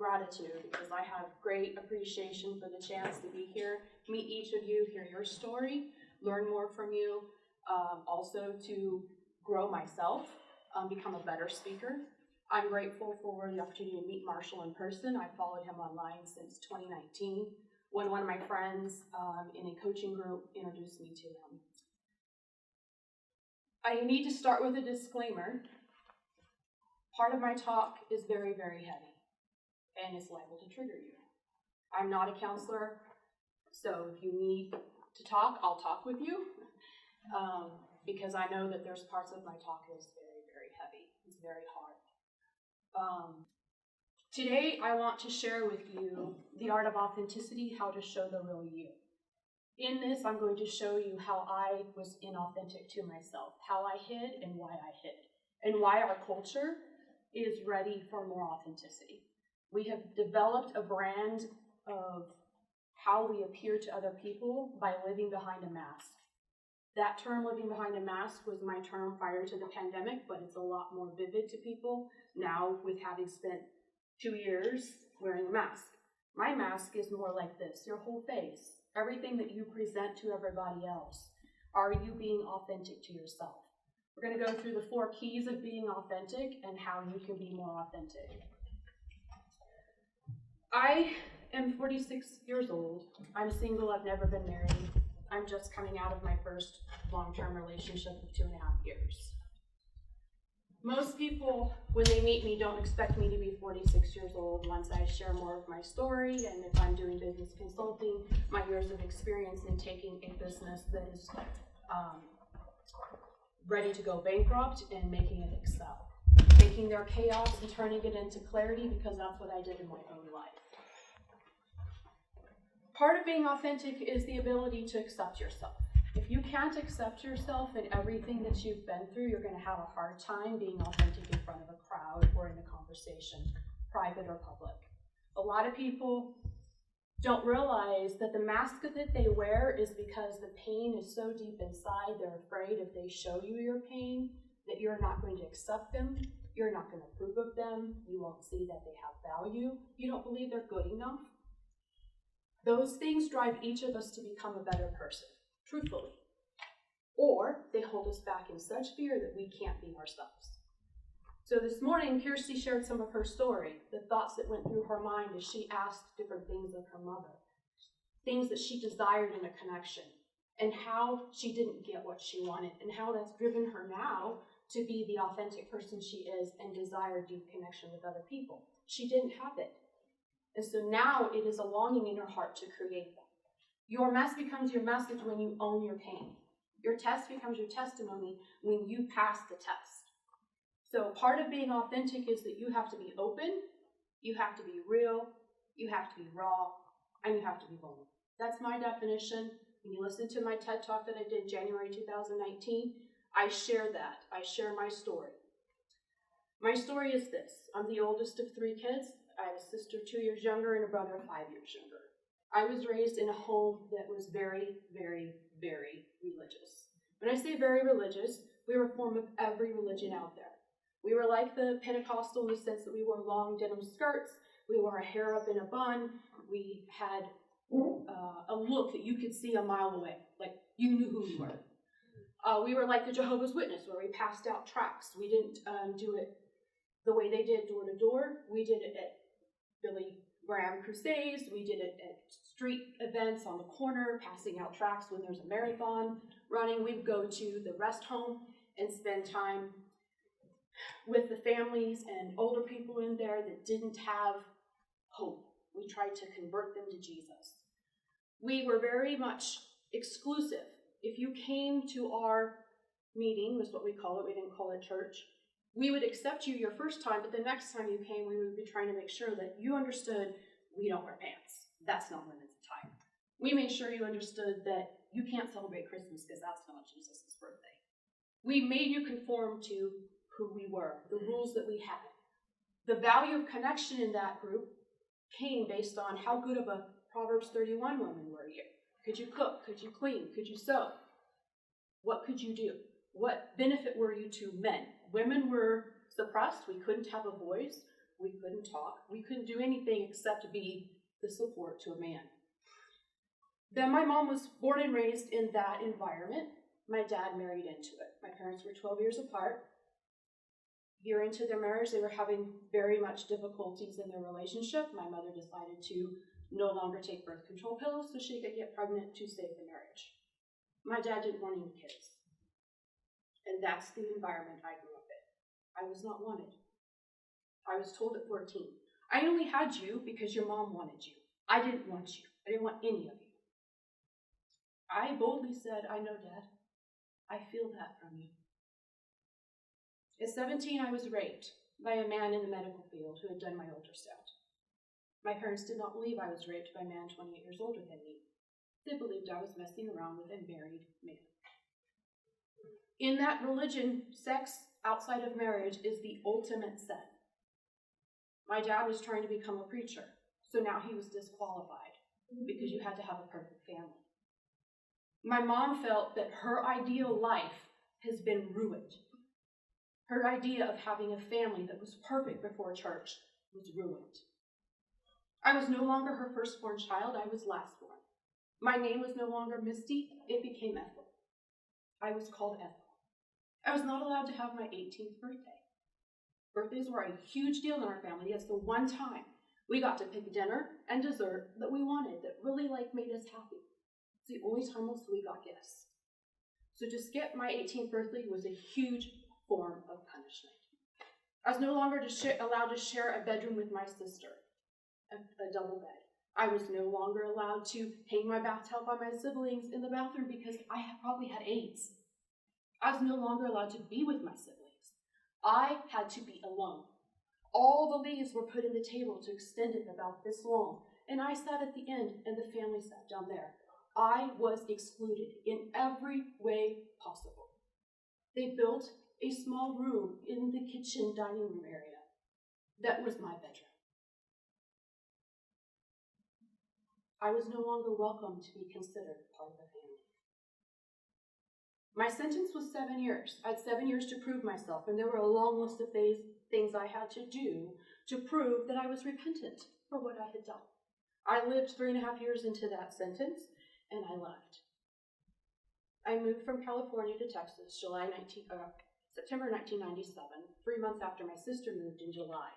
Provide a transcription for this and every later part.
gratitude because I have great appreciation for the chance to be here, meet each of you, hear your story, learn more from you, also to grow myself, become a better speaker. I'm grateful for the opportunity to meet Marshall in person. I followed him online since 2019 when one of my friends in a coaching group introduced me to him. I need to start with a disclaimer. Part of my talk is very, very heavy, and it's liable to trigger you. I'm not a counselor, so if you need to talk, I'll talk with you, because I know that there's parts of my talk that's very, very heavy. It's very hard. Today, I want to share with you the art of authenticity, how to show the real you. In this, I'm going to show you how I was inauthentic to myself, how I hid and why I hid, and why our culture is ready for more authenticity. We have developed a brand of how we appear to other people by living behind a mask. That term, living behind a mask, was my term prior to the pandemic, but it's a lot more vivid to people now with having spent 2 years wearing a mask. My mask is more like this, your whole face. Everything that you present to everybody else. Are you being authentic to yourself? We're going to go through the 4 keys of being authentic and how you can be more authentic. I am 46 years old. I'm single. I've never been married. I'm just coming out of my first long-term relationship of 2.5 years. Most people, when they meet me, don't expect me to be 46 years old once I share more of my story, and if I'm doing business consulting, my years of experience in taking a business that is ready to go bankrupt and making it excel. Taking their chaos and turning it into clarity, because that's what I did in my own life. Part of being authentic is the ability to accept yourself. If you can't accept yourself and everything that you've been through, you're going to have a hard time being authentic in front of a crowd or in a conversation, private or public. A lot of people don't realize that the mask that they wear is because the pain is so deep inside, they're afraid if they show you your pain, that you're not going to accept them, you're not going to approve of them, you won't see that they have value, you don't believe they're good enough. Those things drive each of us to become a better person. Truthfully. Or they hold us back in such fear that we can't be ourselves. So this morning, Kirsty shared some of her story, the thoughts that went through her mind as she asked different things of her mother, things that she desired in a connection, and how she didn't get what she wanted, and how that's driven her now to be the authentic person she is and desire deep connection with other people. She didn't have it. And so now it is a longing in her heart to create that. Your mess becomes your message when you own your pain. Your test becomes your testimony when you pass the test. So part of being authentic is that you have to be open, you have to be real, you have to be raw, and you have to be vulnerable. That's my definition. When you listen to my TED Talk that I did January 2019, I share that. I share my story. My story is this. I'm the oldest of 3 kids. I have a sister 2 years younger and a brother 5 years younger. I was raised in a home that was very, very, very religious. When I say very religious, we were a form of every religion out there. We were like the Pentecostal in the sense that we wore long denim skirts, we wore our hair up in a bun, we had a look that you could see a mile away, like you knew who we were. We were like the Jehovah's Witness, where we passed out tracts. We didn't do it the way they did door to door. We did it at Billy Graham crusades. We did it at street events on the corner, passing out tracts when there's a marathon running. We'd go to the rest home and spend time with the families and older people in there that didn't have hope. We tried to convert them to Jesus. We were very much exclusive. If you came to our meeting, that's what we call it, we didn't call it church, we would accept you your first time, but the next time you came, we would be trying to make sure that you understood we don't wear pants. That's not women's attire. We made sure you understood that you can't celebrate Christmas because that's not Jesus' birthday. We made you conform to who we were, the rules that we had. The value of connection in that group came based on how good of a Proverbs 31 woman were you. Could you cook? Could you clean? Could you sew? What could you do? What benefit were you to men? Women were suppressed. We couldn't have a voice. We couldn't talk. We couldn't do anything except be the support to a man. Then my mom was born and raised in that environment. My dad married into it. My parents were 12 years apart. A year into their marriage, they were having very much difficulties in their relationship. My mother decided to no longer take birth control pills so she could get pregnant to save the marriage. My dad didn't want any kids. And that's the environment I grew up in. I was not wanted. I was told at 14, I only had you because your mom wanted you. I didn't want you. I didn't want any of you. I boldly said, I know, Dad. I feel that from you. At 17, I was raped by a man in the medical field who had done my ultrasound. My parents did not believe I was raped by a man 28 years older than me. They believed I was messing around with a married man. In that religion, sex outside of marriage is the ultimate sin. My dad was trying to become a preacher, so now he was disqualified because you had to have a perfect family. My mom felt that her ideal life has been ruined. Her idea of having a family that was perfect before church was ruined. I was no longer her firstborn child, I was lastborn. My name was no longer Misty, it became Ethel. I was called Ethel. I was not allowed to have my 18th birthday. Birthdays were a huge deal in our family. It's the one time we got to pick dinner and dessert that we wanted, that really made us happy. It's the only time else we got gifts. So to skip my 18th birthday was a huge form of punishment. I was no longer allowed to share a bedroom with my sister, a double bed. I was no longer allowed to hang my bath towel by my siblings in the bathroom because I probably had AIDS. I was no longer allowed to be with my siblings. I had to be alone. All the leaves were put in the table to extend it about this long, and I sat at the end, and the family sat down there. I was excluded in every way possible. They built a small room in the kitchen dining room area. That was my bedroom. I was no longer welcome to be considered part of the family. My sentence was 7 years. I had 7 years to prove myself, and there were a long list of things I had to do to prove that I was repentant for what I had done. I lived 3.5 years into that sentence, and I left. I moved from California to Texas, September 1997, 3 months after my sister moved in July.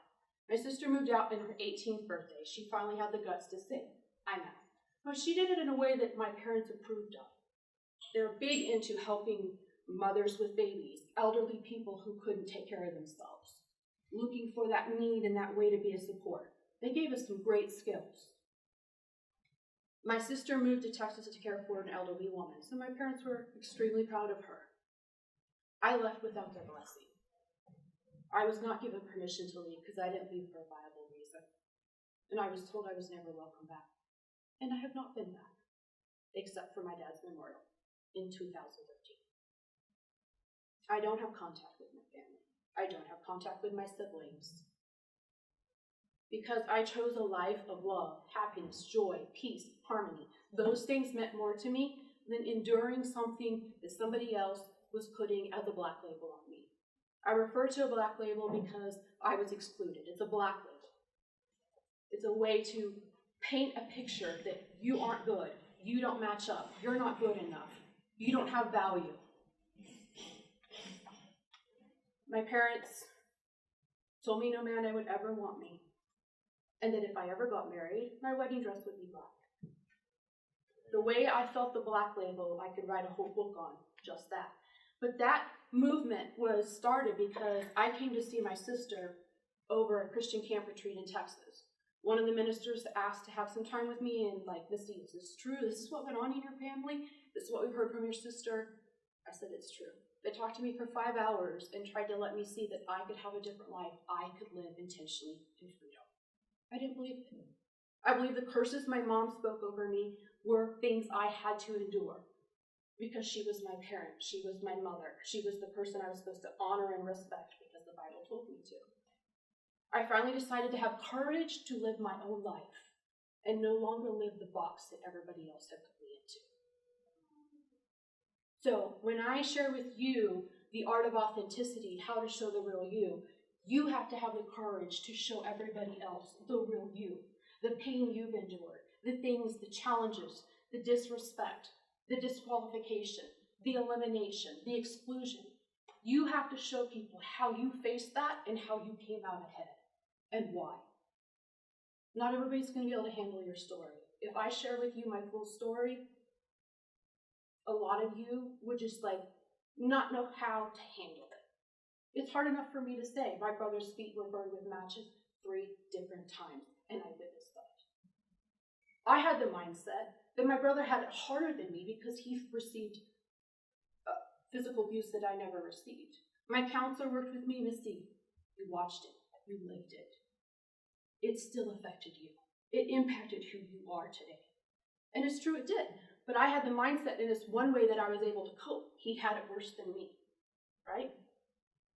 My sister moved out on her 18th birthday. She finally had the guts to say, I'm out. But she did it in a way that my parents approved of. They're big into helping mothers with babies, elderly people who couldn't take care of themselves, looking for that need and that way to be a support. They gave us some great skills. My sister moved to Texas to care for an elderly woman, so my parents were extremely proud of her. I left without their blessing. I was not given permission to leave because I didn't leave for a viable reason. And I was told I was never welcome back. And I have not been back, except for my dad's memorial in 2013. I don't have contact with my family. I don't have contact with my siblings. Because I chose a life of love, happiness, joy, peace, harmony. Those things meant more to me than enduring something that somebody else was putting as a black label on me. I refer to a black label because I was excluded. It's a black label. It's a way to paint a picture that you aren't good, you don't match up, you're not good enough, you don't have value. My parents told me no man would ever want me, and that if I ever got married, my wedding dress would be black. The way I felt the black label, I could write a whole book on just that. But that movement was started because I came to see my sister over a Christian camp retreat in Texas. One of the ministers asked to have some time with me and Misty, is this true? This is what went on in your family? This is what we've heard from your sister? I said, it's true. They talked to me for 5 hours and tried to let me see that I could have a different life. I could live intentionally in freedom. I didn't believe it. I believe the curses my mom spoke over me were things I had to endure because she was my parent. She was my mother. She was the person I was supposed to honor and respect because the Bible told me to. I finally decided to have courage to live my own life and no longer live the box that everybody else had put me into. So when I share with you the art of authenticity, how to show the real you, You have to have the courage to show everybody else the real you, the pain you've endured, the things, the challenges, the disrespect, the disqualification, the elimination, the exclusion. You have to show people how you faced that and how you came out ahead and why. Not everybody's going to be able to handle your story. If I share with you my full story, a lot of you would just not know how to handle it. It's hard enough for me to say my brother's feet were burned with matches 3 different times, and I witnessed that. I had the mindset that my brother had it harder than me because he received physical abuse that I never received. My counselor worked with me, Misty. You watched it. You lived it. It still affected you. It impacted who you are today. And it's true, it did. But I had the mindset in this one way that I was able to cope. He had it worse than me, right?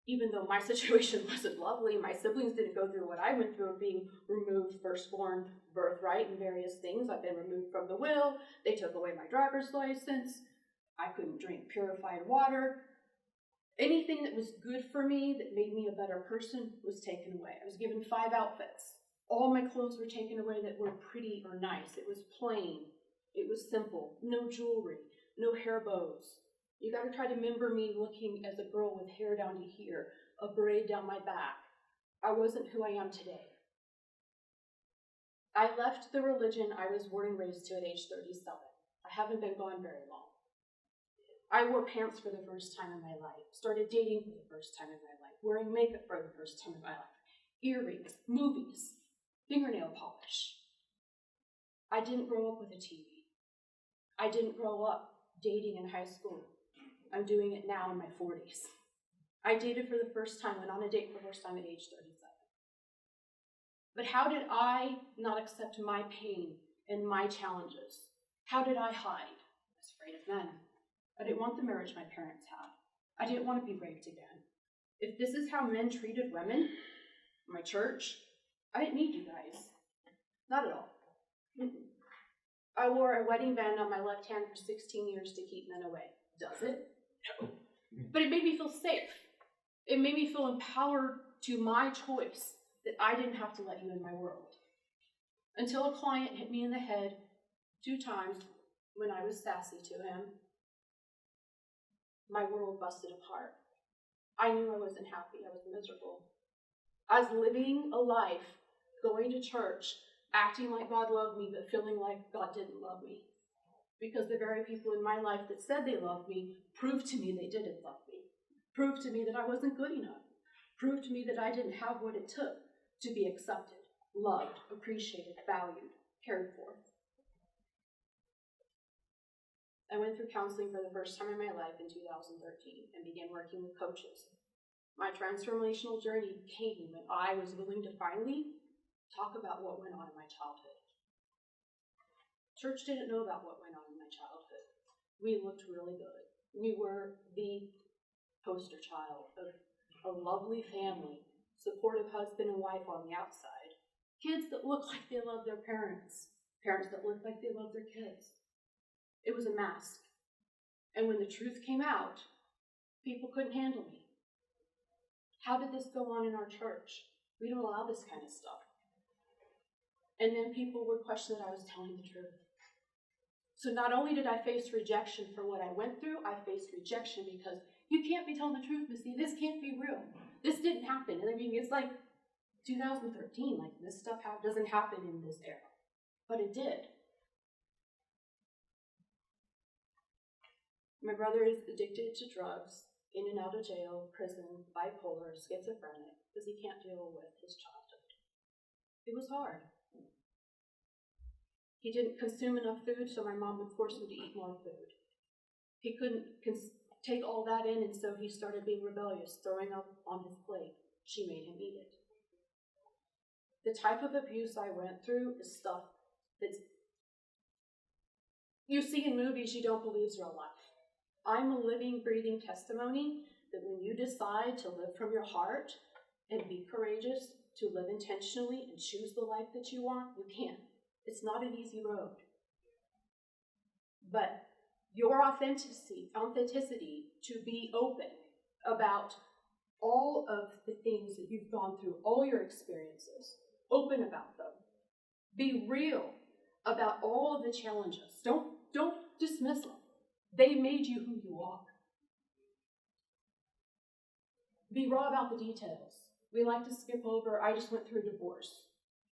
Even though my situation wasn't lovely, my siblings didn't go through what I went through of being removed, firstborn, birthright, and various things. I've been removed from the will. They took away my driver's license. I couldn't drink purified water. Anything that was good for me, that made me a better person, was taken away. I was given 5 outfits. All my clothes were taken away that were pretty or nice. It was plain. It was simple. No jewelry. No hair bows. You got to try to remember me looking as a girl with hair down to here, a braid down my back. I wasn't who I am today. I left the religion I was born and raised to at age 37. I haven't been gone very long. I wore pants for the first time in my life, started dating for the first time in my life, wearing makeup for the first time in my life, earrings, movies, fingernail polish. I didn't grow up with a TV. I didn't grow up dating in high school. I'm doing it now in my 40s. I dated for the first time, went on a date for the first time at age 37. But how did I not accept my pain and my challenges? How did I hide? I was afraid of men. I didn't want the marriage my parents had. I didn't want to be raped again. If this is how men treated women, my church, I didn't need you guys. Not at all. I wore a wedding band on my left hand for 16 years to keep men away. Does it? No. But it made me feel safe. It made me feel empowered to my choice that I didn't have to let you in my world. Until a client hit me in the head 2 times when I was sassy to him, my world busted apart. I knew I wasn't happy. I was miserable. I was living a life, going to church, acting like God loved me, but feeling like God didn't love me. Because the very people in my life that said they loved me proved to me they didn't love me. Proved to me that I wasn't good enough. Proved to me that I didn't have what it took to be accepted, loved, appreciated, valued, cared for. I went through counseling for the first time in my life in 2013 and began working with coaches. My transformational journey came when I was willing to finally talk about what went on in my childhood. Church didn't know about what went on in my childhood. We looked really good. We were the poster child of a lovely family, supportive husband and wife on the outside, kids that looked like they loved their parents, parents that looked like they loved their kids. It was a mask. And when the truth came out, people couldn't handle me. How did this go on in our church? We don't allow this kind of stuff. And then people would question that I was telling the truth. So not only did I face rejection for what I went through, I faced rejection because you can't be telling the truth, Misty. This can't be real. This didn't happen. And I mean, it's like 2013. Like, this stuff doesn't happen in this era. But it did. My brother is addicted to drugs, in and out of jail, prison, bipolar, schizophrenic, because he can't deal with his childhood. It was hard. He didn't consume enough food, so my mom would force him to eat more food. He couldn't take all that in, and so he started being rebellious, throwing up on his plate. She made him eat it. The type of abuse I went through is stuff that you see in movies you don't believe is real life. I'm a living, breathing testimony that when you decide to live from your heart and be courageous, to live intentionally and choose the life that you want, you can. It's not an easy road. But your authenticity to be open about all of the things that you've gone through, all your experiences. Open about them. Be real about all of the challenges. Don't dismiss them. They made you who you are. Be raw about the details. We like to skip over, I just went through a divorce.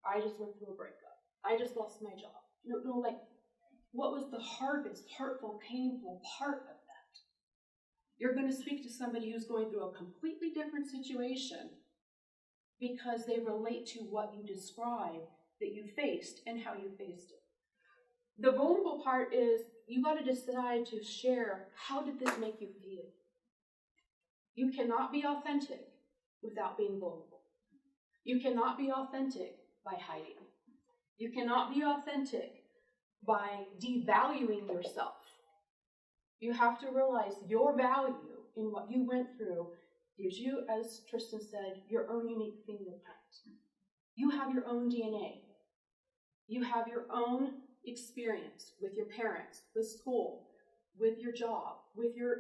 I just went through a breakup. I just lost my job. No, like, what was the hardest, hurtful, painful part of that? You're going to speak to somebody who's going through a completely different situation because they relate to what you describe that you faced and how you faced it. The vulnerable part is you got to decide to share, how did this make you feel? You cannot be authentic without being vulnerable. You cannot be authentic by hiding. You cannot be authentic by devaluing yourself. You have to realize your value in what you went through gives you, as Tristan said, your own unique fingerprint. You have your own DNA. You have your own experience with your parents, with school, with your job, with your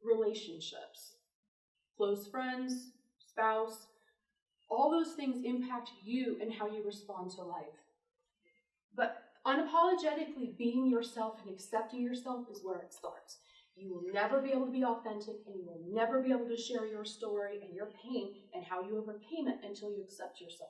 relationships, close friends, spouse. All those things impact you and how you respond to life. But unapologetically being yourself and accepting yourself is where it starts. You will never be able to be authentic, and you will never be able to share your story and your pain and how you overcame it until you accept yourself.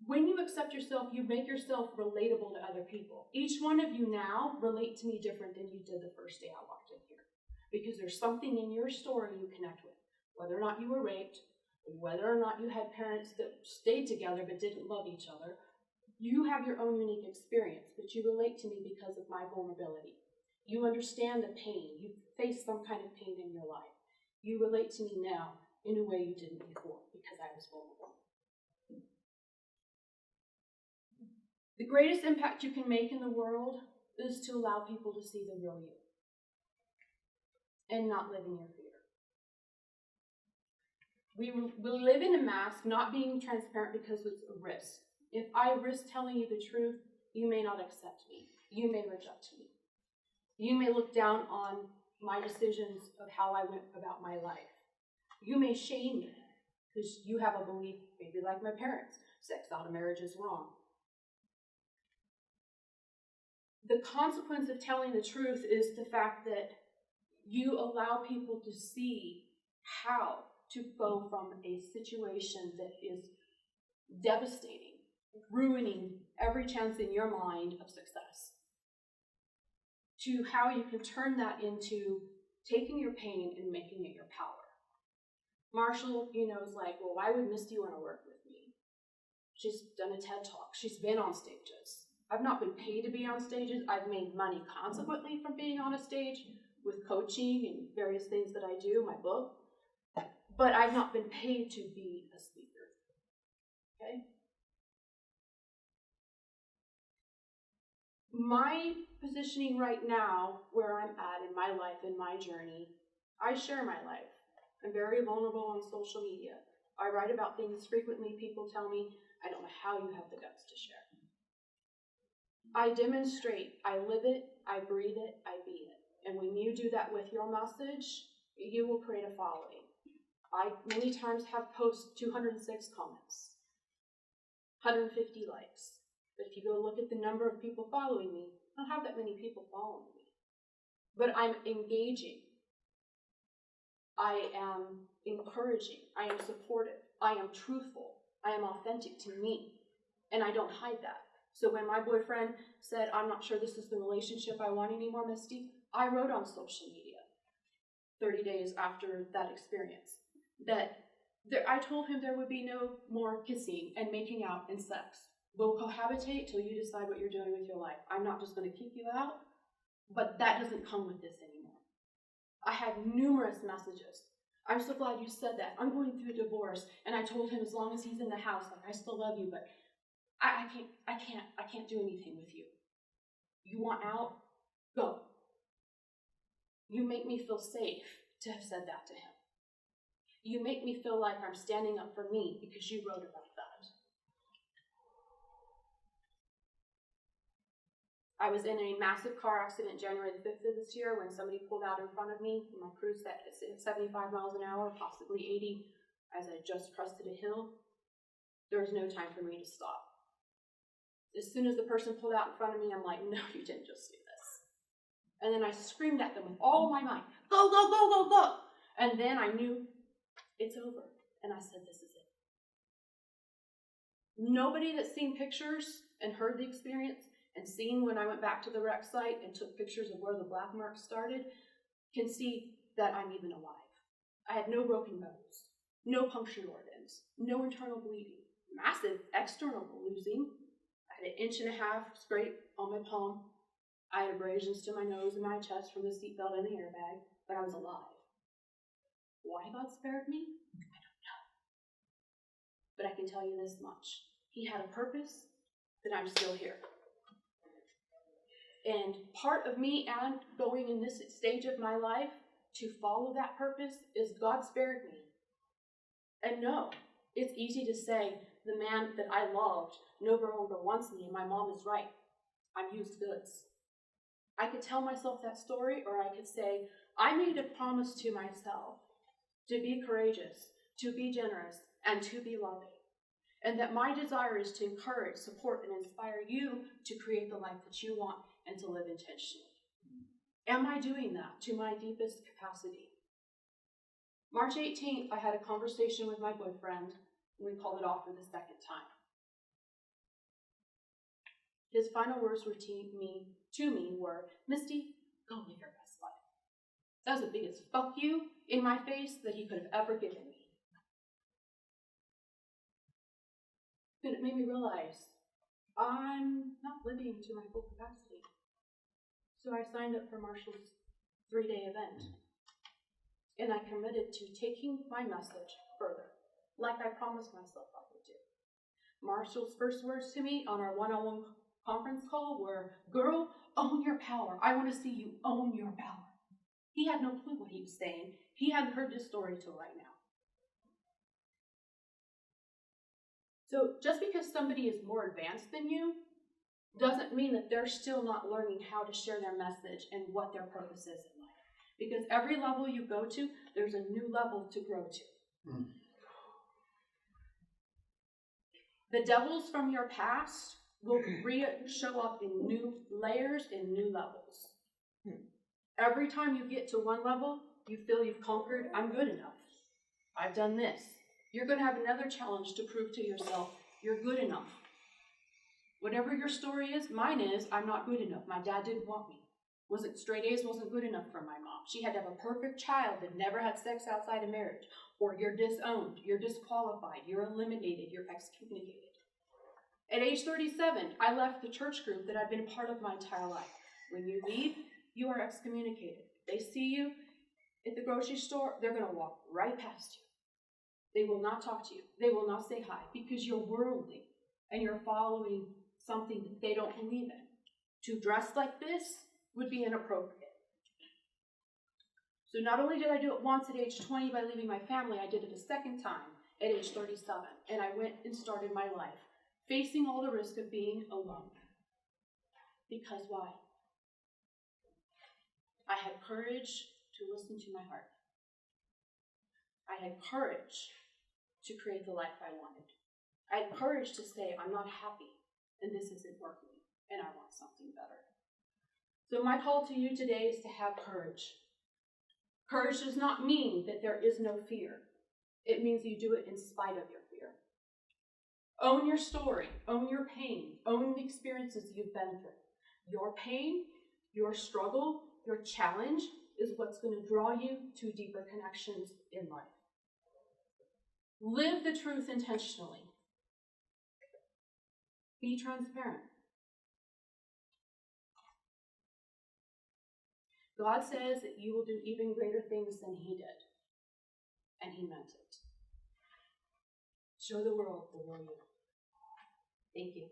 When you accept yourself, you make yourself relatable to other people. Each one of you now relate to me different than you did the first day I walked in here. Because there's something in your story you connect with. Whether or not you were raped, whether or not you had parents that stayed together but didn't love each other, you have your own unique experience, but you relate to me because of my vulnerability. You understand the pain. You face some kind of pain in your life. You relate to me now in a way you didn't before because I was vulnerable. The greatest impact you can make in the world is to allow people to see the real you and not live in your fear. We live in a mask, not being transparent because it's a risk. If I risk telling you the truth, you may not accept me. You may reject me. You may look down on my decisions of how I went about my life. You may shame me because you have a belief, maybe like my parents, sex out of marriage is wrong. The consequence of telling the truth is the fact that you allow people to see how to go from a situation that is devastating, ruining every chance in your mind of success, to how you can turn that into taking your pain and making it your power. Marshall, is like, well, why would Misty want to work with me? She's done a TED Talk. She's been on stages. I've not been paid to be on stages. I've made money consequently from being on a stage with coaching and various things that I do, my book. But I've not been paid to be a speaker. Okay? My positioning right now, where I'm at in my life, in my journey, I share my life. I'm very vulnerable on social media. I write about things frequently. People tell me, I don't know how you have the guts to share. I demonstrate, I live it, I breathe it, I be it. And when you do that with your message, you will create a following. I many times have posts 206 comments, 150 likes. But if you go look at the number of people following me, I don't have that many people following me. But I'm engaging. I am encouraging. I am supportive. I am truthful. I am authentic to me. And I don't hide that. So when my boyfriend said, I'm not sure this is the relationship I want anymore, Misty, I wrote on social media 30 days after that experience that I told him there would be no more kissing and making out and sex. We'll cohabitate till you decide what you're doing with your life. I'm not just going to kick you out, but that doesn't come with this anymore. I had numerous messages. I'm so glad you said that. I'm going through a divorce, and I told him as long as he's in the house, like I still love you, but I can't do anything with you. You want out? Go. You make me feel safe to have said that to him. You make me feel like I'm standing up for me because you wrote about that. I was in a massive car accident January the 5th of this year when somebody pulled out in front of me. My cruise at 75 miles an hour, possibly 80, as I just crested a hill. There was no time for me to stop. As soon as the person pulled out in front of me, I'm like, no, you didn't just do this. And then I screamed at them with all my might, go, go, go, go, go. And then I knew it's over. And I said, this is it. Nobody that's seen pictures and heard the experience and seen when I went back to the wreck site and took pictures of where the black marks started can see that I'm even alive. I had no broken bones, no punctured organs, no internal bleeding, massive external bruising. I had 1.5 inches scrape on my palm. I had abrasions to my nose and my chest from the seatbelt and the airbag, but I was alive. Why God spared me? I don't know. But I can tell you this much. He had a purpose that I'm still here. And part of me and going in this stage of my life to follow that purpose is God spared me. And no, it's easy to say the man that I loved no longer wants me and my mom is right. I'm used goods. I could tell myself that story, or I could say, I made a promise to myself to be courageous, to be generous, and to be loving. And that my desire is to encourage, support, and inspire you to create the life that you want and to live intentionally. Am I doing that to my deepest capacity? March 18th, I had a conversation with my boyfriend, and we called it off for the second time. His final words to me were, Misty, go live your best life. That was the biggest fuck you in my face that he could have ever given me. And it made me realize I'm not living to my full capacity. So I signed up for Marshal's 3-day event. And I committed to taking my message further, like I promised myself I would do. Marshall's first words to me on our one-on-one conference call were, girl, own your power. I want to see you own your power. He had no clue what he was saying. He hadn't heard this story till right now. So just because somebody is more advanced than you doesn't mean that they're still not learning how to share their message and what their purpose is in life. Because every level you go to, there's a new level to grow to. Mm. The devils from your past will show up in new layers and new levels. Every time you get to one level, you feel you've conquered, I'm good enough. I've done this. You're going to have another challenge to prove to yourself you're good enough. Whatever your story is, mine is I'm not good enough. My dad didn't want me. Straight A's wasn't good enough for my mom. She had to have a perfect child that never had sex outside of marriage. Or you're disowned, you're disqualified, you're eliminated, you're excommunicated. At age 37, I left the church group that I'd been a part of my entire life. When you leave, you are excommunicated. They see you at the grocery store, they're going to walk right past you. They will not talk to you. They will not say hi because you're worldly and you're following something that they don't believe in. To dress like this would be inappropriate. So not only did I do it once at age 20 by leaving my family, I did it a second time at age 37. And I went and started my life, facing all the risk of being alone. Because why? I had courage to listen to my heart. I had courage to create the life I wanted. I had courage to say, I'm not happy, and this isn't working, and I want something better. So my call to you today is to have courage. Courage does not mean that there is no fear. It means you do it in spite of your fear. Own your story, own your pain, own the experiences you've been through. Your pain, your struggle, your challenge is what's going to draw you to deeper connections in life. Live the truth intentionally. Be transparent. God says that you will do even greater things than he did. And he meant it. Show the world the real you. Thank you.